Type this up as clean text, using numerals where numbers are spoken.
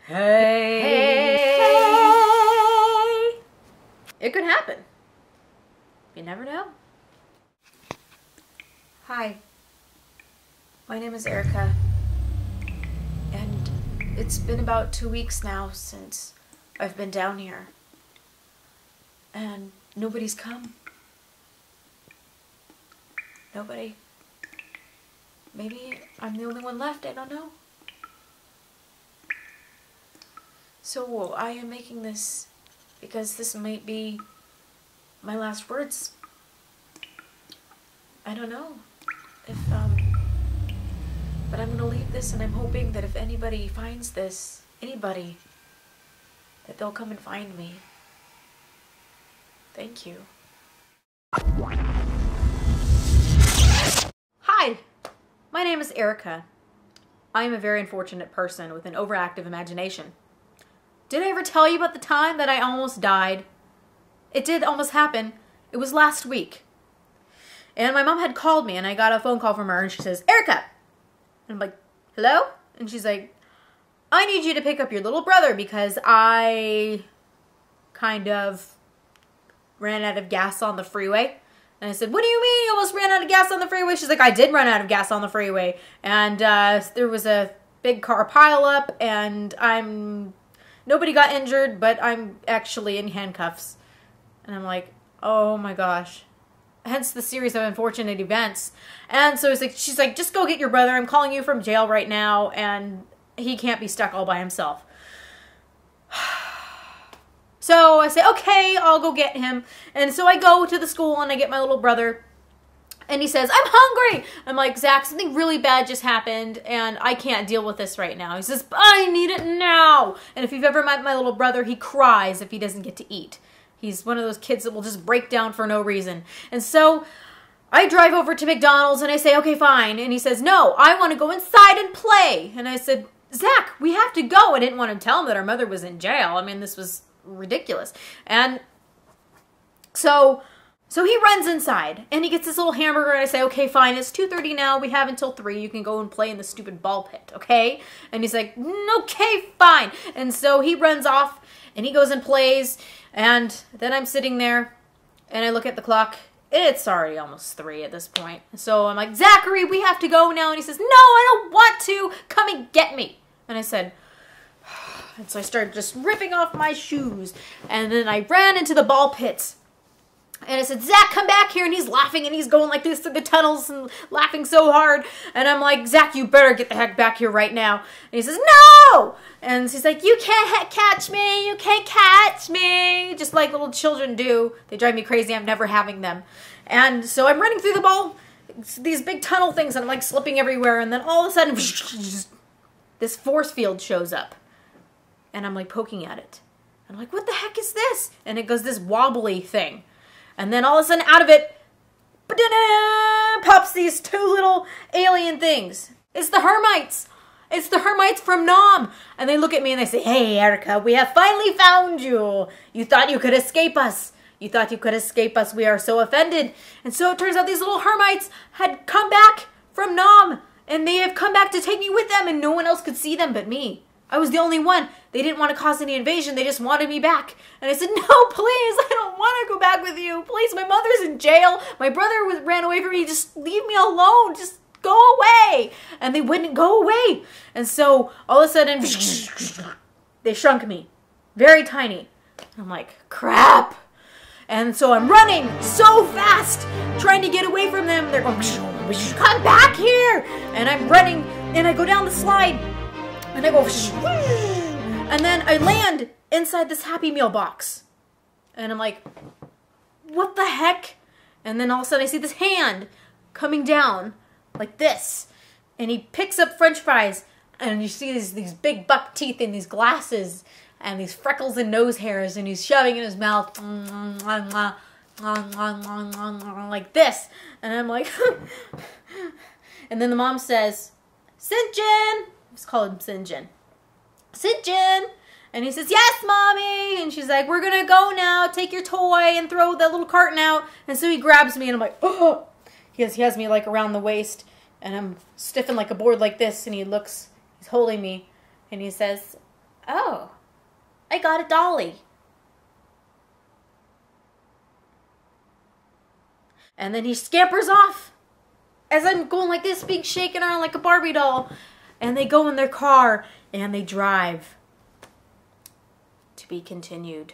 Hey. Hey. It could happen. You never know. Hi. My name is Erica. And it's been about 2 weeks now since I've been down here. And nobody's come. Nobody. Maybe I'm the only one left, I don't know. So I am making this because this might be my last words. I don't know if, but I'm gonna leave this, and I'm hoping that if anybody finds this, anybody, that they'll come and find me. Thank you. Hi, my name is Erica. I am a very unfortunate person with an overactive imagination. Did I ever tell you about the time that I almost died? It did almost happen. It was last week. And my mom had called me, and I got a phone call from her, and she says, Erica! And I'm like, hello? And she's like, I need you to pick up your little brother because I kind of ran out of gas on the freeway. And I said, what do you mean you almost ran out of gas on the freeway? She's like, I did run out of gas on the freeway. And there was a big car pileup, and nobody got injured, but I'm actually in handcuffs. And I'm like, oh my gosh. Hence the series of unfortunate events. And so she's like, just go get your brother. I'm calling you from jail right now, and he can't be stuck all by himself. So I say, okay, I'll go get him. And so I go to the school, and I get my little brother. And he says, I'm hungry. I'm like, Zach, something really bad just happened, and I can't deal with this right now. He says, I need it now. And if you've ever met my little brother, he cries if he doesn't get to eat. He's one of those kids that will just break down for no reason. And so I drive over to McDonald's, and I say, okay, fine. And he says, no, I want to go inside and play. And I said, Zach, we have to go. I didn't want to tell him that our mother was in jail. I mean, this was ridiculous. And so he runs inside, and he gets this little hamburger, and I say, okay, fine, it's 2:30 now, we have until 3, you can go and play in the stupid ball pit, okay? And he's like, okay, fine. And so he runs off, and he goes and plays, and then I'm sitting there, and I look at the clock. It's already almost 3 at this point. So I'm like, Zachary, we have to go now. And he says, no, I don't want to. Come and get me. And I said, and so I started just ripping off my shoes, and then I ran into the ball pits. And I said, Zach, come back here. And he's laughing, and he's going like this through the tunnels and laughing so hard. And I'm like, Zach, you better get the heck back here right now. And he says, no! And he's like, you can't catch me. You can't catch me. Just like little children do. They drive me crazy. I'm never having them. And so I'm running through the ball, these big tunnel things, and I'm like slipping everywhere. And then all of a sudden, this force field shows up. And I'm like poking at it. I'm like, what the heck is this? And it goes this wobbly thing. And then all of a sudden, out of it, pops these 2 little alien things. It's the Hermites. It's the Hermites from Nom. And they look at me and they say, hey, Erica, we have finally found you. You thought you could escape us. You thought you could escape us. We are so offended. And so it turns out these little Hermites had come back from Nom. And they have come back to take me with them. And no one else could see them but me. I was the only one. They didn't want to cause any invasion. They just wanted me back. And I said, no, please, I don't want to go back with you. Please, my mother's in jail. My brother ran away from me. Just leave me alone. Just go away. And they wouldn't go away. And so all of a sudden, they shrunk me. Very tiny. I'm like, crap. And so I'm running so fast, trying to get away from them. They're going, come back here. And I'm running, and I go down the slide. And I go, and then I land inside this Happy Meal box. And I'm like, what the heck? And then all of a sudden I see this hand coming down like this. And he picks up French fries. And you see these big buck teeth and these glasses and these freckles and nose hairs. And he's shoving in his mouth like this. And I'm like, and then the mom says, Sinjin. Let's call him Sinjin. Sinjin! And he says, yes, Mommy! And she's like, we're gonna go now. Take your toy and throw that little carton out. And so he grabs me and I'm like, oh! He has me like around the waist. And I'm stiffened like a board like this. And he's holding me. And he says, Oh, I got a dolly. And then he scampers off as I'm going like this, being shaken around like a Barbie doll. And they go in their car and they drive. To be continued.